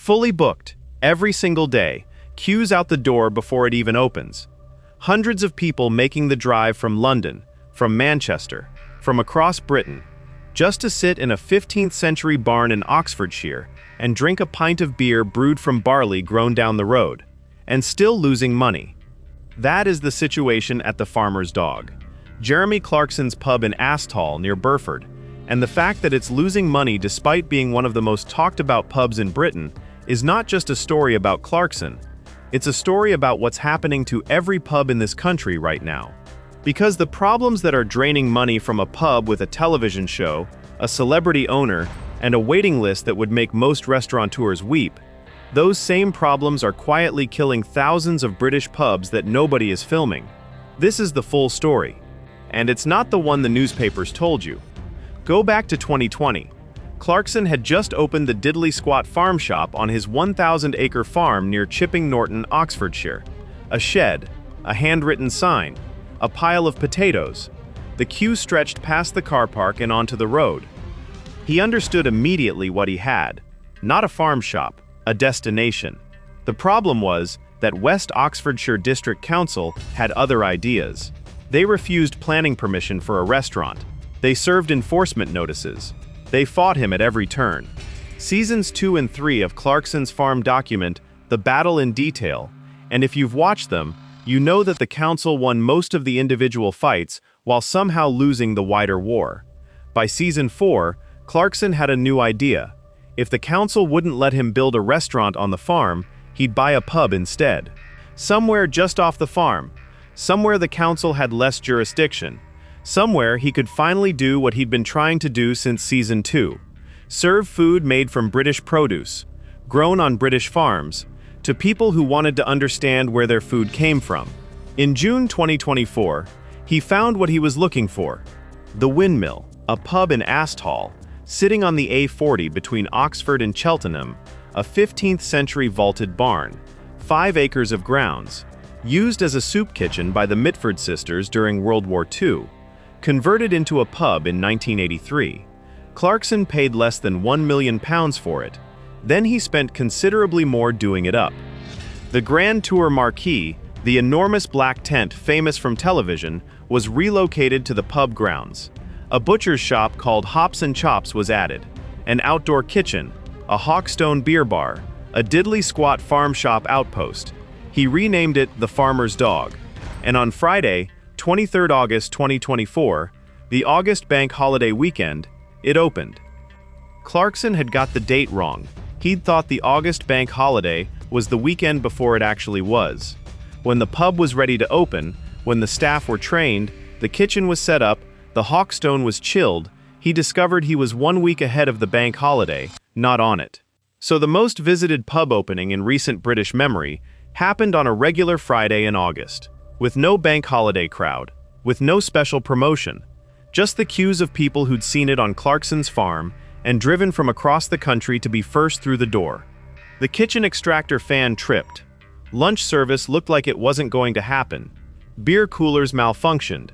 Fully booked, every single day, queues out the door before it even opens. Hundreds of people making the drive from London, from Manchester, from across Britain, just to sit in a 15th century barn in Oxfordshire and drink a pint of beer brewed from barley grown down the road, and still losing money. That is the situation at the Farmer's Dog, Jeremy Clarkson's pub in Asthall near Burford, and the fact that it's losing money despite being one of the most talked about pubs in Britain is not just a story about Clarkson, it's a story about what's happening to every pub in this country right now. Because the problems that are draining money from a pub with a television show, a celebrity owner, and a waiting list that would make most restaurateurs weep, those same problems are quietly killing thousands of British pubs that nobody is filming. This is the full story. And it's not the one the newspapers told you. Go back to 2020. Clarkson had just opened the diddly squat farm shop on his 1,000-acre farm near Chipping Norton, Oxfordshire. A shed, a handwritten sign, a pile of potatoes. The queue stretched past the car park and onto the road. He understood immediately what he had. Not a farm shop, a destination. The problem was that West Oxfordshire District Council had other ideas. They refused planning permission for a restaurant. They served enforcement notices. They fought him at every turn. Seasons 2 and 3 of Clarkson's farm document the battle in detail, and if you've watched them, you know that the council won most of the individual fights while somehow losing the wider war. By season 4, Clarkson had a new idea. If the council wouldn't let him build a restaurant on the farm, he'd buy a pub instead. Somewhere just off the farm. Somewhere the council had less jurisdiction. Somewhere he could finally do what he'd been trying to do since season 2. Serve food made from British produce, grown on British farms, to people who wanted to understand where their food came from. In June 2024, he found what he was looking for. The Windmill, a pub in Asthall, sitting on the A40 between Oxford and Cheltenham, a 15th century vaulted barn, 5 acres of grounds, used as a soup kitchen by the Mitford sisters during World War II, converted into a pub in 1983. Clarkson paid less than £1 million for it. Then he spent considerably more doing it up. The Grand Tour marquee, the enormous black tent famous from television, was relocated to the pub grounds. A butcher's shop called Hops and Chops was added, an outdoor kitchen, a Hawkstone beer bar, a diddly squat farm shop outpost. He renamed it the Farmer's Dog. And on Friday, 23rd August 2024, the August bank holiday weekend, it opened. Clarkson had got the date wrong. He'd thought the August bank holiday was the weekend before it actually was. When the pub was ready to open, when the staff were trained, the kitchen was set up, the Hawkstone was chilled, he discovered he was 1 week ahead of the bank holiday, not on it. So the most visited pub opening in recent British memory happened on a regular Friday in August, with no bank holiday crowd, with no special promotion, just the queues of people who'd seen it on Clarkson's farm and driven from across the country to be first through the door. The kitchen extractor fan tripped. Lunch service looked like it wasn't going to happen. Beer coolers malfunctioned.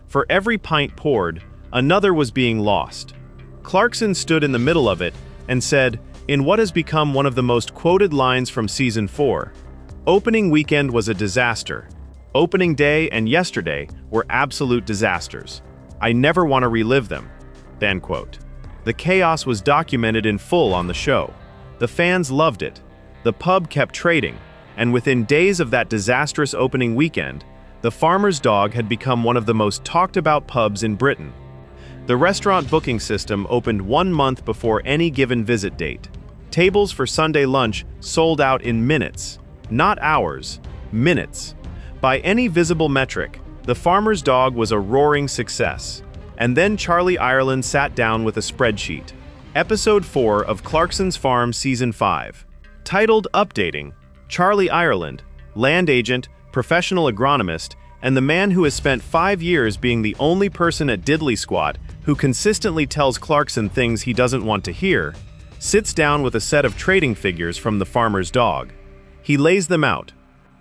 For every pint poured, another was being lost. Clarkson stood in the middle of it and said, in what has become one of the most quoted lines from season 4, "Opening weekend was a disaster. Opening day and yesterday were absolute disasters. I never want to relive them." End quote. The chaos was documented in full on the show. The fans loved it. The pub kept trading, and within days of that disastrous opening weekend, the Farmer's Dog had become one of the most talked about pubs in Britain. The restaurant booking system opened 1 month before any given visit date. Tables for Sunday lunch sold out in minutes, not hours, minutes. By any visible metric, the Farmer's Dog was a roaring success. And then Charlie Ireland sat down with a spreadsheet. Episode 4 of Clarkson's Farm Season 5. Titled Updating, Charlie Ireland, land agent, professional agronomist, and the man who has spent 5 years being the only person at Diddly Squat who consistently tells Clarkson things he doesn't want to hear, sits down with a set of trading figures from the Farmer's Dog. He lays them out.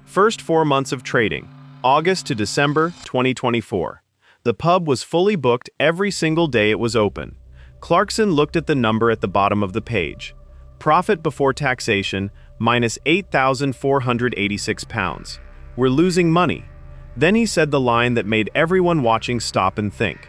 First 4 months of trading, August to December 2024. The pub was fully booked every single day it was open. Clarkson looked at the number at the bottom of the page. profit before taxation, minus £8,486. We're losing money. Then he said the line that made everyone watching stop and think.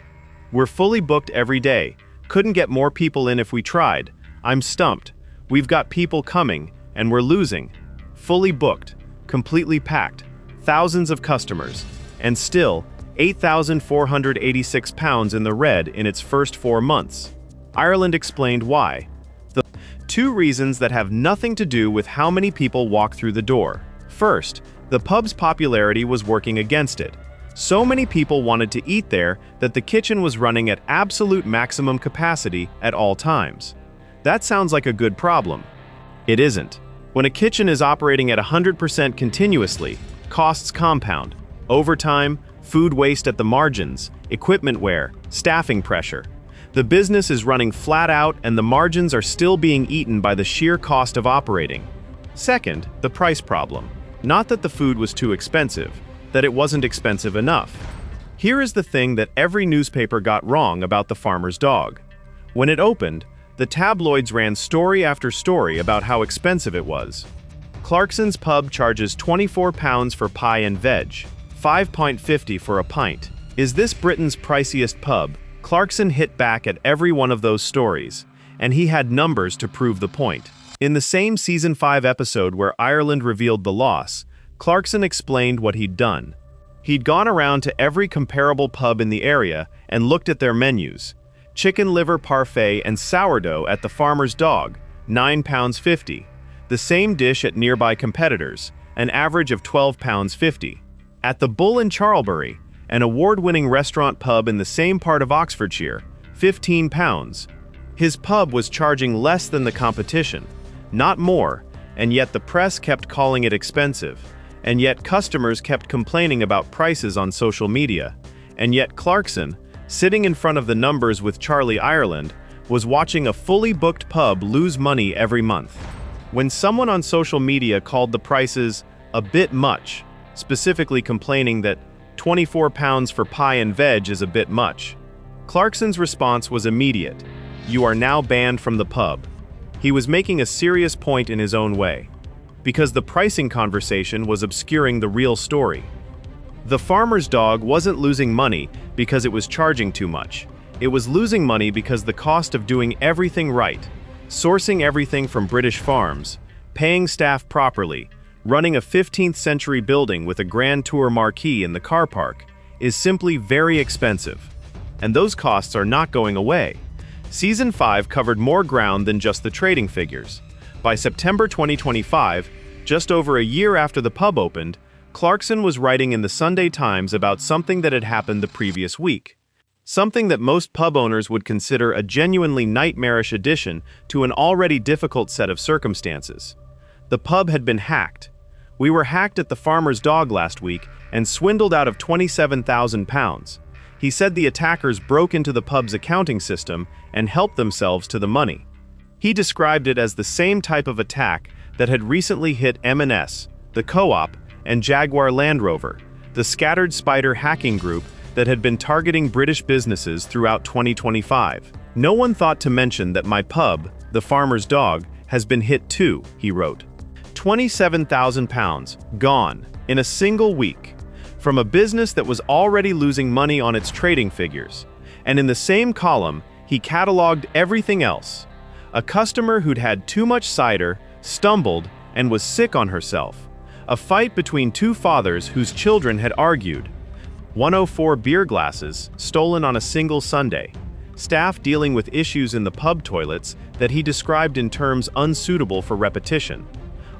We're fully booked every day. Couldn't get more people in if we tried. I'm stumped. We've got people coming, and we're losing. Fully booked. Completely packed. Thousands of customers. And still, £8,486 in the red in its first 4 months. Ireland explained why. The 2 reasons that have nothing to do with how many people walk through the door. First, the pub's popularity was working against it. So many people wanted to eat there that the kitchen was running at absolute maximum capacity at all times. That sounds like a good problem. It isn't. When a kitchen is operating at 100% continuously, costs compound. Overtime, food waste at the margins, equipment wear, staffing pressure. The business is running flat out and the margins are still being eaten by the sheer cost of operating. Second, the price problem. Not that the food was too expensive, that it wasn't expensive enough. Here is the thing that every newspaper got wrong about the farmer's dog. When it opened, the tabloids ran story after story about how expensive it was. Clarkson's pub charges £24 for pie and veg, £5.50 for a pint. Is this Britain's priciest pub? Clarkson hit back at every one of those stories, and he had numbers to prove the point. In the same Season 5 episode where Ireland revealed the loss, Clarkson explained what he'd done. He'd gone around to every comparable pub in the area and looked at their menus. Chicken liver parfait and sourdough at the Farmer's Dog, £9.50. The same dish at nearby competitors, an average of £12.50. At the Bull in Charlbury, an award-winning restaurant pub in the same part of Oxfordshire, £15. His pub was charging less than the competition, not more, and yet the press kept calling it expensive, and yet customers kept complaining about prices on social media, and yet Clarkson, sitting in front of the numbers with Charlie Ireland, was watching a fully booked pub lose money every month. When someone on social media called the prices a bit much, specifically complaining that £24 for pie and veg is a bit much, Clarkson's response was immediate. You are now banned from the pub. He was making a serious point in his own way, because the pricing conversation was obscuring the real story. The Farmer's Dog wasn't losing money because it was charging too much. It was losing money because the cost of doing everything right, sourcing everything from British farms, paying staff properly, running a 15th century building with a Grand Tour marquee in the car park, is simply very expensive. And those costs are not going away. Season 5 covered more ground than just the trading figures. By September 2025, just over a year after the pub opened, Clarkson was writing in the Sunday Times about something that had happened the previous week. Something that most pub owners would consider a genuinely nightmarish addition to an already difficult set of circumstances. The pub had been hacked. We were hacked at the Farmer's Dog last week and swindled out of £27,000. He said the attackers broke into the pub's accounting system and helped themselves to the money. He described it as the same type of attack that had recently hit M&S, the Co-op, and Jaguar Land Rover, the scattered spider hacking group that had been targeting British businesses throughout 2025. No one thought to mention that my pub, the Farmer's Dog, has been hit too, he wrote. £27,000 gone in a single week from a business that was already losing money on its trading figures. And in the same column, he cataloged everything else. A customer who'd had too much cider, stumbled, and was sick on herself. A fight between 2 fathers whose children had argued. 104 beer glasses stolen on a single Sunday. Staff dealing with issues in the pub toilets that he described in terms unsuitable for repetition.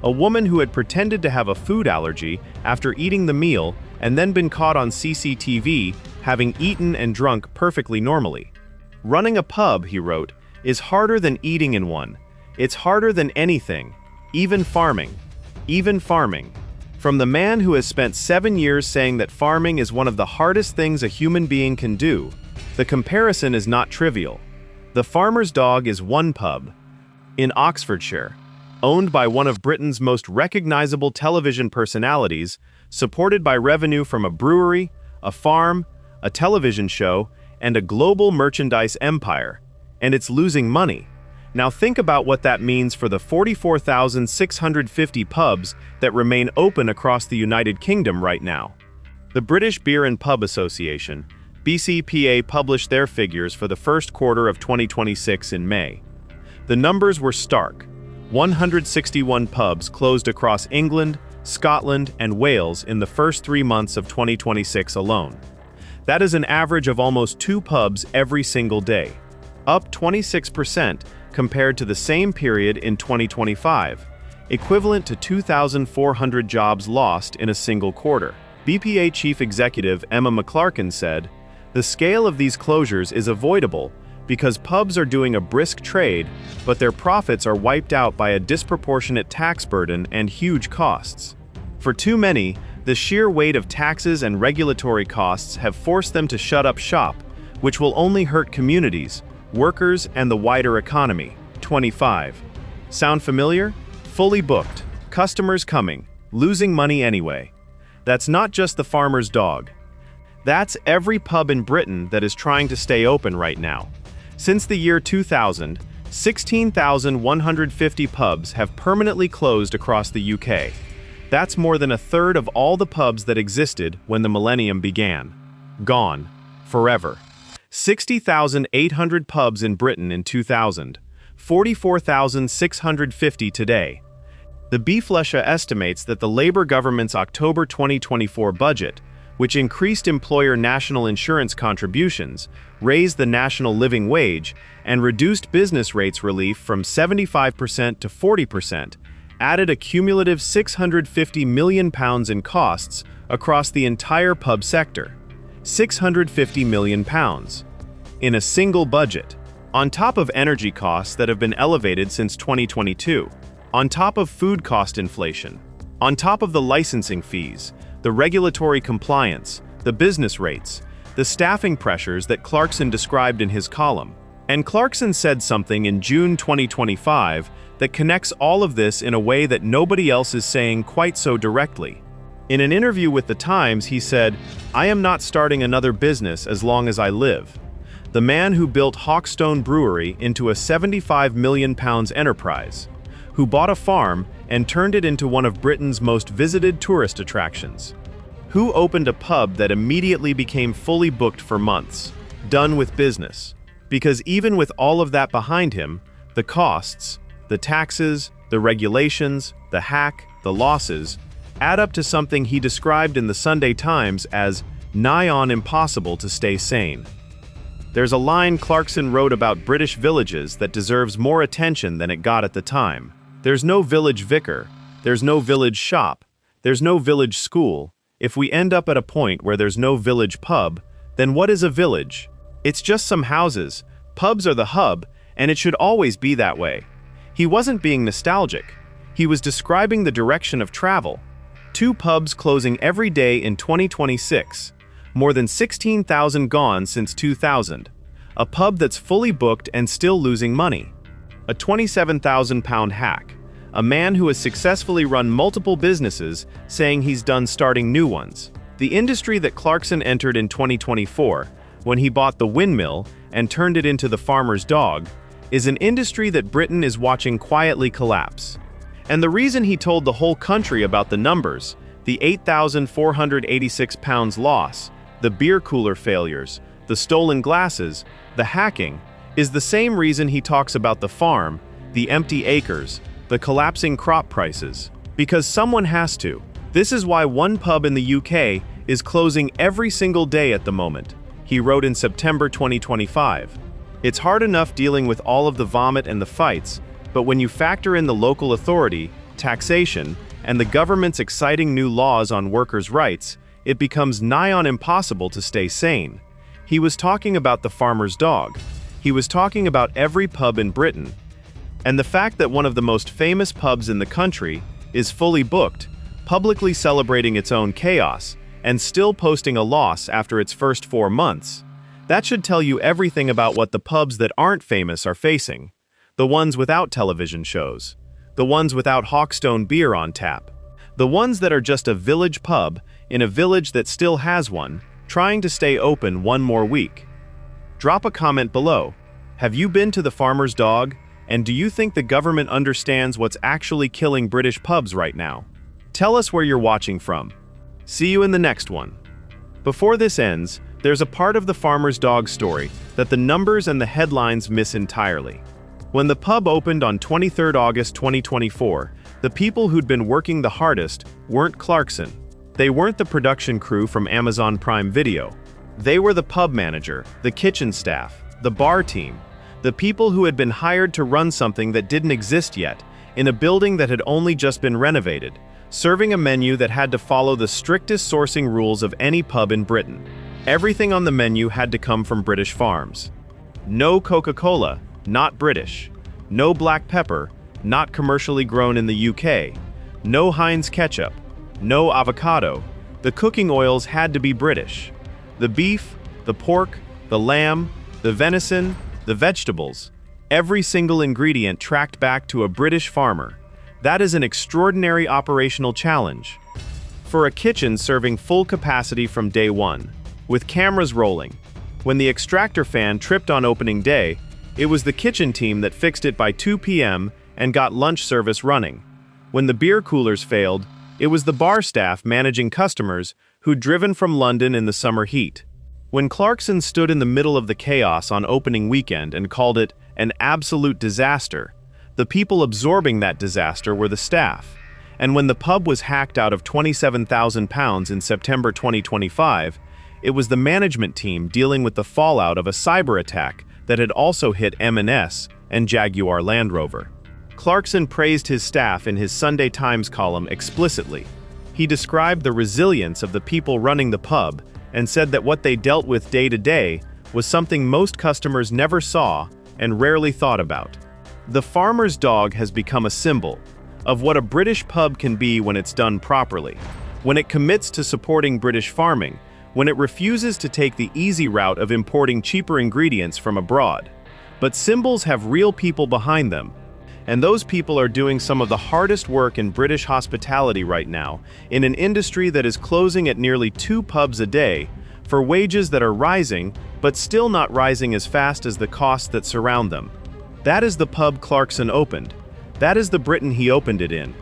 A woman who had pretended to have a food allergy after eating the meal and then been caught on CCTV having eaten and drunk perfectly normally. Running a pub, he wrote, is harder than eating in one. It's harder than anything, even farming. Even farming. From the man who has spent 7 years saying that farming is one of the hardest things a human being can do, the comparison is not trivial. The Farmer's Dog is one pub in Oxfordshire, owned by one of Britain's most recognizable television personalities, supported by revenue from a brewery, a farm, a television show, and a global merchandise empire, and it's losing money. Now think about what that means for the 44,650 pubs that remain open across the United Kingdom right now. The British Beer and Pub Association, BCPA, published their figures for the first quarter of 2026 in May. The numbers were stark. 161 pubs closed across England, Scotland, and Wales in the first 3 months of 2026 alone. That is an average of almost 2 pubs every single day, up 26% compared to the same period in 2025, equivalent to 2,400 jobs lost in a single quarter. BPA Chief Executive Emma McClarkin said, "The scale of these closures is avoidable because pubs are doing a brisk trade, but their profits are wiped out by a disproportionate tax burden and huge costs. For too many, the sheer weight of taxes and regulatory costs have forced them to shut up shop, which will only hurt communities, workers, and the wider economy." 25. Sound familiar? Fully booked, customers coming, losing money anyway. That's not just the farmer's dog. That's every pub in Britain that is trying to stay open right now. Since the year 2000, 16,150 pubs have permanently closed across the UK. That's more than a third of all the pubs that existed when the millennium began. Gone. Forever. 60,800 pubs in Britain in 2000, 44,650 today. The Beeflesha estimates that the Labour government's October 2024 budget, which increased employer national insurance contributions, raised the national living wage, and reduced business rates relief from 75% to 40%, added a cumulative £650 million in costs across the entire pub sector. £650 million. In a single budget. On top of energy costs that have been elevated since 2022. On top of food cost inflation. On top of the licensing fees, the regulatory compliance, the business rates, the staffing pressures that Clarkson described in his column. And Clarkson said something in June 2025 that connects all of this in a way that nobody else is saying quite so directly. In an interview with The Times, he said, "I am not starting another business as long as I live." The man who built Hawkstone Brewery into a £75 million enterprise, who bought a farm and turned it into one of Britain's most visited tourist attractions, who opened a pub that immediately became fully booked for months, done with business. Because even with all of that behind him, the costs, the taxes, the regulations, the hack, the losses, add up to something he described in the Sunday Times as nigh on impossible to stay sane. There's a line Clarkson wrote about British villages that deserves more attention than it got at the time. There's no village vicar, there's no village shop, there's no village school. If we end up at a point where there's no village pub, then what is a village? It's just some houses. Pubs are the hub, and it should always be that way. He wasn't being nostalgic. He was describing the direction of travel. 2 pubs closing every day in 2026. More than 16,000 gone since 2000. A pub that's fully booked and still losing money. A £27,000 hack. A man who has successfully run multiple businesses saying he's done starting new ones. The industry that Clarkson entered in 2024, when he bought the windmill and turned it into the farmer's dog, is an industry that Britain is watching quietly collapse. And the reason he told the whole country about the numbers, the £8,486 loss, the beer cooler failures, the stolen glasses, the hacking, is the same reason he talks about the farm, the empty acres, the collapsing crop prices. Because someone has to. This is why one pub in the UK is closing every single day at the moment, he wrote in September 2025. It's hard enough dealing with all of the vomit and the fights, but when you factor in the local authority, taxation, and the government's exciting new laws on workers' rights, it becomes nigh on impossible to stay sane. He was talking about the farmer's dog. He was talking about every pub in Britain. And the fact that one of the most famous pubs in the country is fully booked, publicly celebrating its own chaos, and still posting a loss after its first 4 months, that should tell you everything about what the pubs that aren't famous are facing. The ones without television shows. The ones without Hawkstone beer on tap. The ones that are just a village pub in a village that still has one, trying to stay open one more week. Drop a comment below. Have you been to the Farmer's Dog? And do you think the government understands what's actually killing British pubs right now? Tell us where you're watching from. See you in the next one. Before this ends, there's a part of the farmer's dog story that the numbers and the headlines miss entirely. When the pub opened on 23 August 2024, the people who'd been working the hardest weren't Clarkson. They weren't the production crew from Amazon Prime Video. They were the pub manager, the kitchen staff, the bar team, the people who had been hired to run something that didn't exist yet, in a building that had only just been renovated, serving a menu that had to follow the strictest sourcing rules of any pub in Britain. Everything on the menu had to come from British farms. No Coca-Cola, not British. No black pepper, not commercially grown in the UK. No Heinz ketchup. No avocado. The cooking oils had to be British. The beef, the pork, the lamb, the venison, the vegetables, every single ingredient tracked back to a British farmer. That is an extraordinary operational challenge. For a kitchen serving full capacity from day one, with cameras rolling, when the extractor fan tripped on opening day, it was the kitchen team that fixed it by 2 p.m. and got lunch service running. When the beer coolers failed, it was the bar staff managing customers who'd driven from London in the summer heat. When Clarkson stood in the middle of the chaos on opening weekend and called it an absolute disaster, the people absorbing that disaster were the staff. And when the pub was hacked out of £27,000 in September 2025, it was the management team dealing with the fallout of a cyber attack that had also hit M&S and Jaguar Land Rover. Clarkson praised his staff in his Sunday Times column explicitly. He described the resilience of the people running the pub and said that what they dealt with day to day was something most customers never saw and rarely thought about. The farmer's dog has become a symbol of what a British pub can be when it's done properly, when it commits to supporting British farming, when it refuses to take the easy route of importing cheaper ingredients from abroad. But symbols have real people behind them, and those people are doing some of the hardest work in British hospitality right now, in an industry that is closing at nearly 2 pubs a day, for wages that are rising, but still not rising as fast as the costs that surround them. That is the pub Clarkson opened. That is the Britain he opened it in.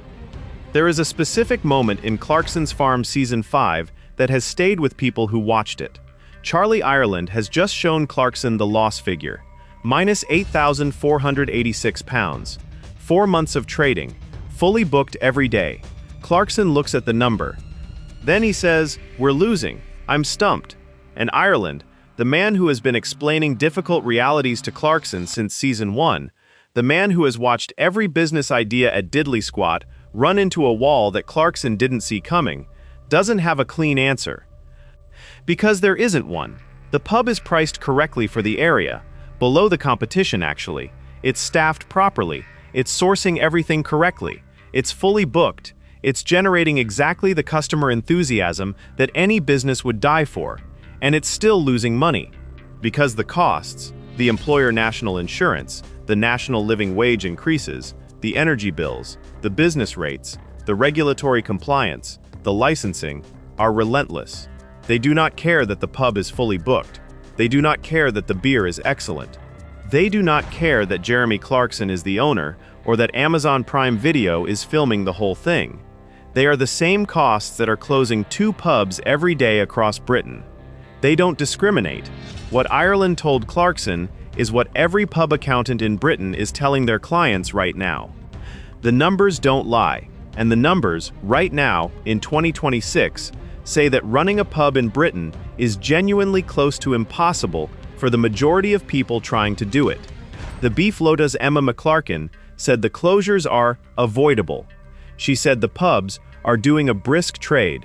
There is a specific moment in Clarkson's Farm Season 5 that has stayed with people who watched it. Charlie Ireland has just shown Clarkson the loss figure, minus £8,486. 4 months of trading, fully booked every day. Clarkson looks at the number. Then he says, "We're losing. I'm stumped." And Ireland, the man who has been explaining difficult realities to Clarkson since Season 1, the man who has watched every business idea at Diddley Squat run into a wall that Clarkson didn't see coming, doesn't have a clean answer. Because there isn't one. The pub is priced correctly for the area, below the competition actually. It's staffed properly. It's sourcing everything correctly. It's fully booked. It's generating exactly the customer enthusiasm that any business would die for. And it's still losing money. Because the costs, the employer national insurance, the national living wage increases, the energy bills, the business rates, the regulatory compliance, the licensing, are relentless. They do not care that the pub is fully booked. They do not care that the beer is excellent. They do not care that Jeremy Clarkson is the owner or that Amazon Prime Video is filming the whole thing. They are the same costs that are closing 2 pubs every day across Britain. They don't discriminate. What Ireland told Clarkson is what every pub accountant in Britain is telling their clients right now. The numbers don't lie, and the numbers, right now, in 2026, say that running a pub in Britain is genuinely close to impossible for the majority of people trying to do it. The Beef Lota's Emma McClarkin said the closures are avoidable. She said the pubs are doing a brisk trade.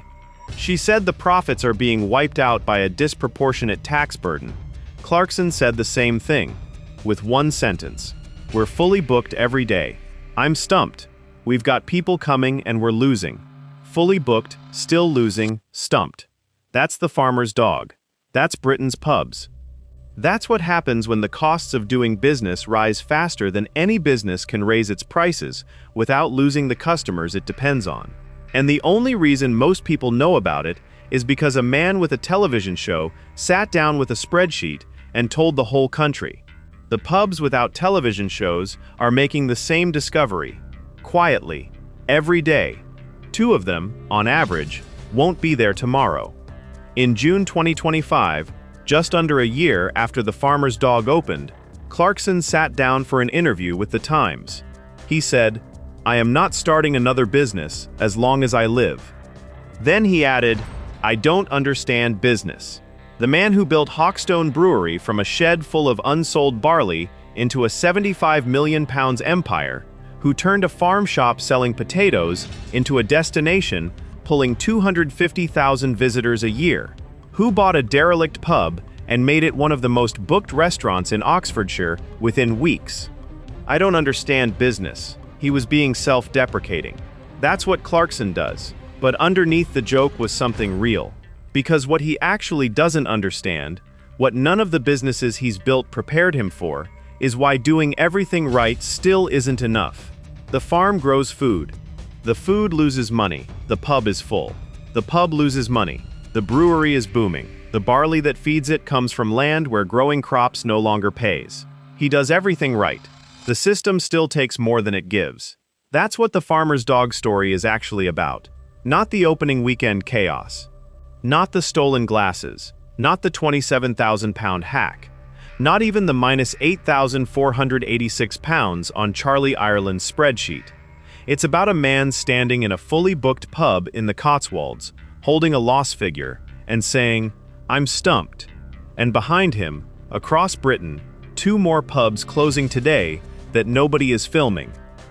She said the profits are being wiped out by a disproportionate tax burden. Clarkson said the same thing, with one sentence. "We're fully booked every day. I'm stumped. We've got people coming and we're losing. Fully booked, still losing, stumped." That's the farmer's dog. That's Britain's pubs. That's what happens when the costs of doing business rise faster than any business can raise its prices without losing the customers it depends on. And the only reason most people know about it is because a man with a television show sat down with a spreadsheet and told the whole country. The pubs without television shows are making the same discovery, quietly, every day. 2 of them, on average, won't be there tomorrow. In June 2025, just under a year after the farmer's dog opened, Clarkson sat down for an interview with The Times. He said, "I am not starting another business as long as I live." Then he added, "I don't understand business." The man who built Hawkstone Brewery from a shed full of unsold barley into a 75 million pounds empire, who turned a farm shop selling potatoes into a destination pulling 250,000 visitors a year, who bought a derelict pub and made it one of the most booked restaurants in Oxfordshire within weeks. "I don't understand business." He was being self-deprecating. That's what Clarkson does. But underneath the joke was something real. Because what he actually doesn't understand, what none of the businesses he's built prepared him for, is why doing everything right still isn't enough. The farm grows food. The food loses money. The pub is full. The pub loses money. The brewery is booming. The barley that feeds it comes from land where growing crops no longer pays. He does everything right. The system still takes more than it gives. That's what the farmer's dog story is actually about. Not the opening weekend chaos. Not the stolen glasses. Not the 27,000-pound hack. Not even the minus 8,486 pounds on Charlie Ireland's spreadsheet. It's about a man standing in a fully booked pub in the Cotswolds, holding a loss figure, and saying, "I'm stumped." And behind him, across Britain, 2 more pubs closing today that nobody is filming.